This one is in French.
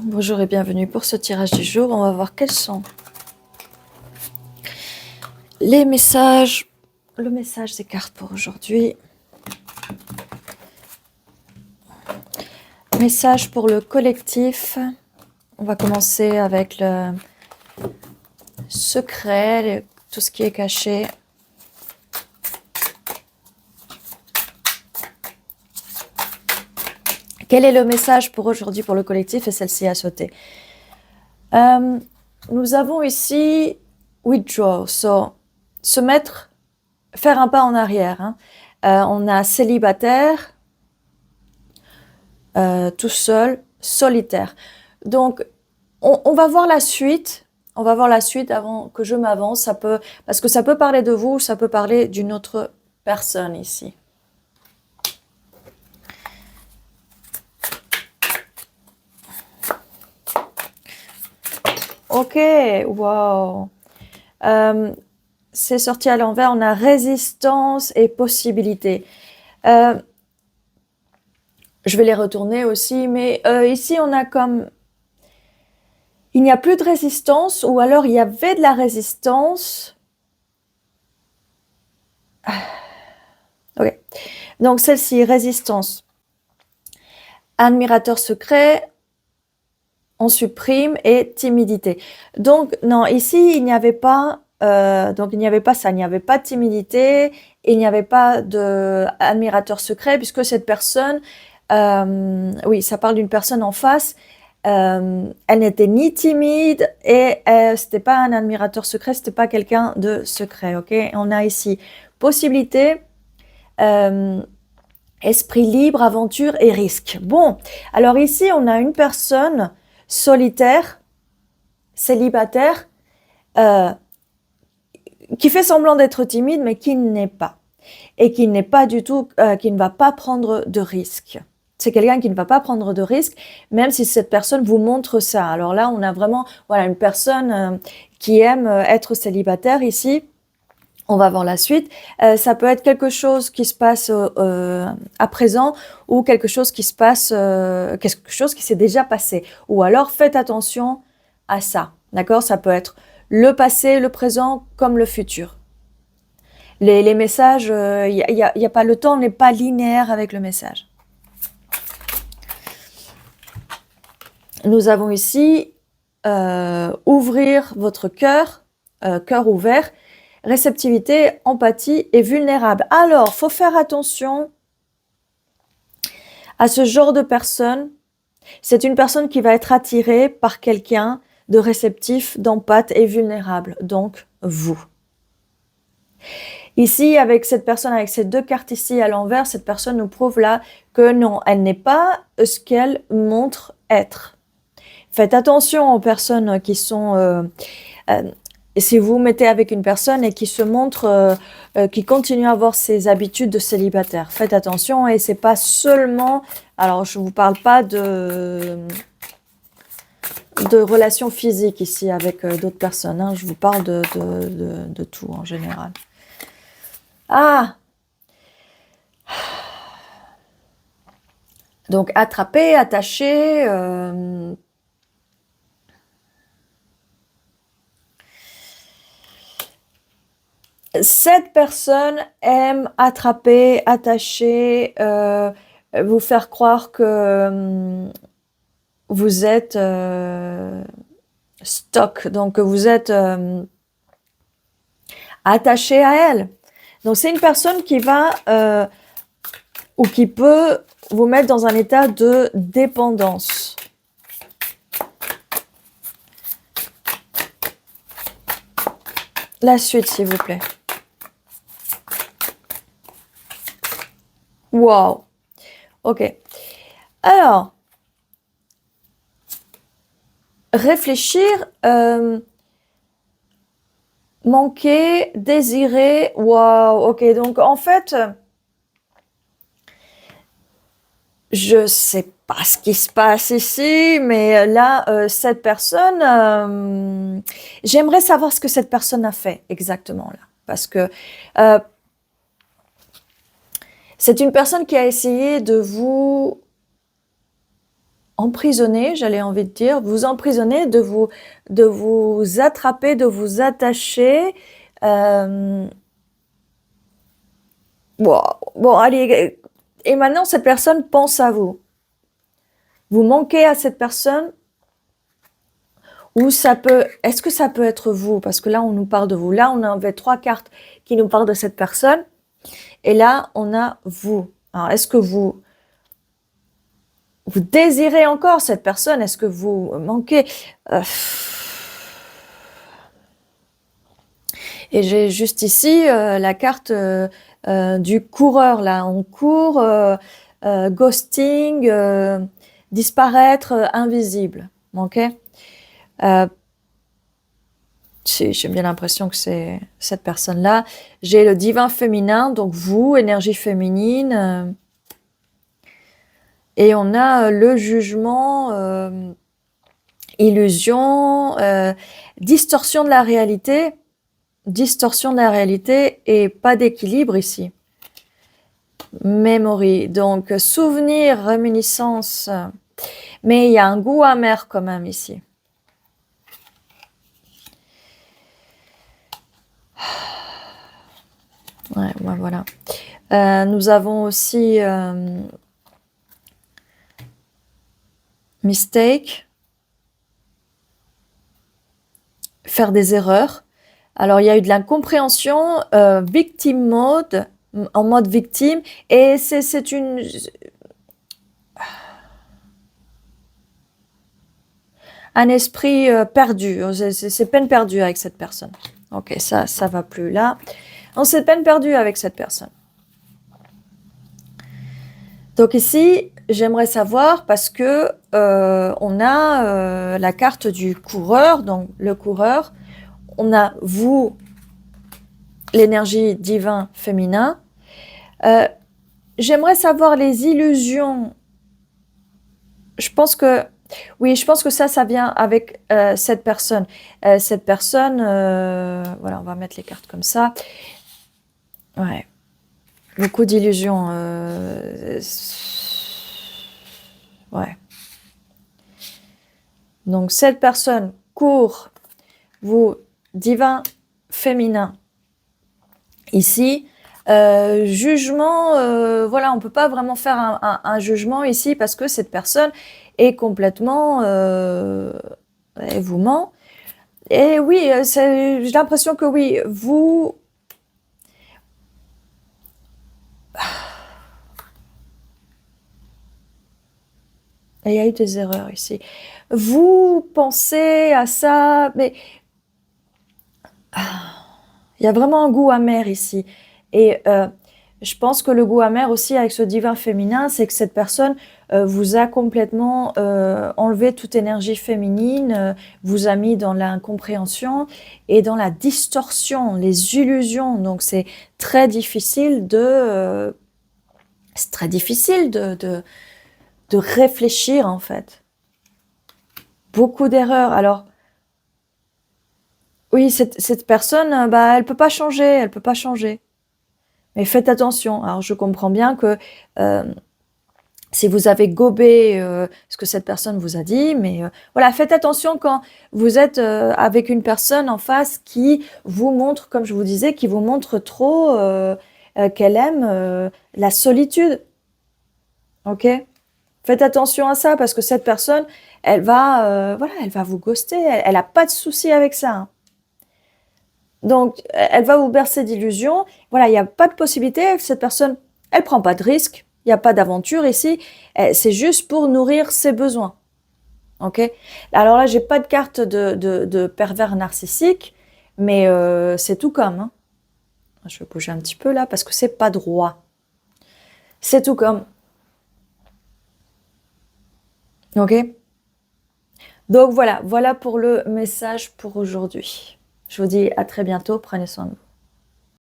Bonjour et bienvenue pour ce tirage du jour. On va voir quels sont les messages, le message des cartes pour aujourd'hui. Message pour le collectif. On va commencer avec le secret, tout ce qui est caché. Quel est le message pour aujourd'hui pour le collectif? Et celle-ci a sauté. Nous avons ici withdraw, se mettre, faire un pas en arrière. Hein. On a célibataire, tout seul, solitaire. Donc, on va voir la suite. On va voir la suite avant que je m'avance. Parce que ça peut parler de vous, ça peut parler d'une autre personne ici. Ok, wow. C'est sorti à l'envers. On a résistance et possibilité. Je vais les retourner aussi, mais ici on a comme... Il n'y a plus de résistance, ou alors il y avait de la résistance. Ok. Donc celle-ci, résistance. Admirateur secret, on supprime, et timidité. Donc non, ici il n'y avait pas... donc il n'y avait pas ça, il n'y avait pas de timidité, il n'y avait pas de admirateur secret, puisque cette personne, oui, ça parle d'une personne en face, elle n'était ni timide et c'était pas un admirateur secret, c'était pas quelqu'un de secret, ok? On a ici possibilité, esprit libre, aventure et risque. Bon, alors ici on a une personne solitaire, célibataire, qui fait semblant d'être timide, mais qui n'est pas. Et qui n'est pas du tout, qui ne va pas prendre de risques. C'est quelqu'un qui ne va pas prendre de risques, même si cette personne vous montre ça. Alors là, on a vraiment voilà, une personne qui aime être célibataire ici. On va voir la suite. Ça peut être quelque chose qui se passe à présent ou quelque chose qui se passe, quelque chose qui s'est déjà passé. Ou alors, faites attention à ça. D'accord? Ça peut être le passé, le présent, comme le futur. Les messages, y a pas, le temps n'est pas linéaire avec le message. Nous avons ici ouvrir votre cœur, cœur ouvert, réceptivité, empathie et vulnérable. Alors, faut faire attention à ce genre de personne. C'est une personne qui va être attirée par quelqu'un de réceptif, d'empathe et vulnérable, donc vous. Ici, avec cette personne, avec ces deux cartes ici à l'envers, cette personne nous prouve là que non, elle n'est pas ce qu'elle montre être. Faites attention aux personnes qui sont... si vous vous mettez avec une personne et qui se montre, qui continue à avoir ses habitudes de célibataire, faites attention, et c'est pas seulement... Alors, je vous parle pas de relations physiques ici avec d'autres personnes, hein, je vous parle de tout en général. Ah! Donc, attraper, attacher... Cette personne aime attraper, attacher, vous faire croire que vous êtes stock, donc vous êtes attaché à elle. Donc c'est une personne qui va ou qui peut vous mettre dans un état de dépendance. La suite, s'il vous plaît. Wow. Ok. Alors, réfléchir, manquer, désirer. Wow. Ok. Donc, en fait, je sais pas ce qui se passe ici, mais là, cette personne, j'aimerais savoir ce que cette personne a fait exactement là, parce que c'est une personne qui a essayé de vous emprisonner, j'allais envie de dire, vous emprisonner, de vous attraper, de vous attacher. Bon, allez, et maintenant cette personne pense à vous. Vous manquez à cette personne, ou est-ce que ça peut être vous? Parce que là, on nous parle de vous. Là, on avait 3 cartes qui nous parlent de cette personne. Et là, on a vous. Alors, est-ce que vous désirez encore cette personne? Est-ce que vous manquez? Et j'ai juste ici la carte du coureur. Là, on court, ghosting, disparaître, invisible. Ok? J'ai bien l'impression que c'est cette personne-là. J'ai le divin féminin, donc vous, énergie féminine. Et on a le jugement, illusion, distorsion de la réalité. Distorsion de la réalité et pas d'équilibre ici. Memory, donc souvenir, réminiscence. Mais il y a un goût amer quand même ici. Ouais, voilà. Nous avons aussi mistake, faire des erreurs. Alors, il y a eu de l'incompréhension, victim mode, en mode victime, et c'est un esprit perdu, c'est peine perdue avec cette personne. Ok, ça va plus là. On s'est peine perdue avec cette personne. Donc ici, j'aimerais savoir, parce que on a la carte du coureur, donc le coureur, on a vous, l'énergie divin féminin. J'aimerais savoir les illusions. Je pense que ça vient avec cette personne. Cette personne, voilà, on va mettre les cartes comme ça. Ouais. Beaucoup d'illusions. Ouais. Donc, cette personne court, vous, divin féminin. Ici, jugement, voilà, on ne peut pas vraiment faire un jugement ici parce que cette personne est complètement, elle vous ment. Et oui, j'ai l'impression que oui, vous... Il y a eu des erreurs ici. Vous pensez à ça, mais il y a vraiment un goût amer ici. Et je pense que le goût amer aussi avec ce divin féminin, c'est que cette personne vous a complètement enlevé toute énergie féminine, vous a mis dans l'incompréhension et dans la distorsion, les illusions. Donc c'est très difficile de réfléchir en fait. Beaucoup d'erreurs. Alors oui, cette personne, elle peut pas changer. Mais faites attention. Alors je comprends bien que si vous avez gobé ce que cette personne vous a dit, mais voilà, faites attention quand vous êtes avec une personne en face qui vous montre, comme je vous disais, qui vous montre trop qu'elle aime la solitude. Ok? Faites attention à ça parce que cette personne, elle va vous ghoster. Elle a pas de souci avec ça. Hein. Donc, elle va vous bercer d'illusions. Voilà, il n'y a pas de possibilité. Cette personne, elle prend pas de risque. Il n'y a pas d'aventure ici. C'est juste pour nourrir ses besoins. Ok? Alors là, j'ai pas de carte de pervers narcissique, mais c'est tout comme. Hein. Je vais bouger un petit peu là parce que c'est pas droit. C'est tout comme. Ok? Donc voilà pour le message pour aujourd'hui. Je vous dis à très bientôt. Prenez soin de vous.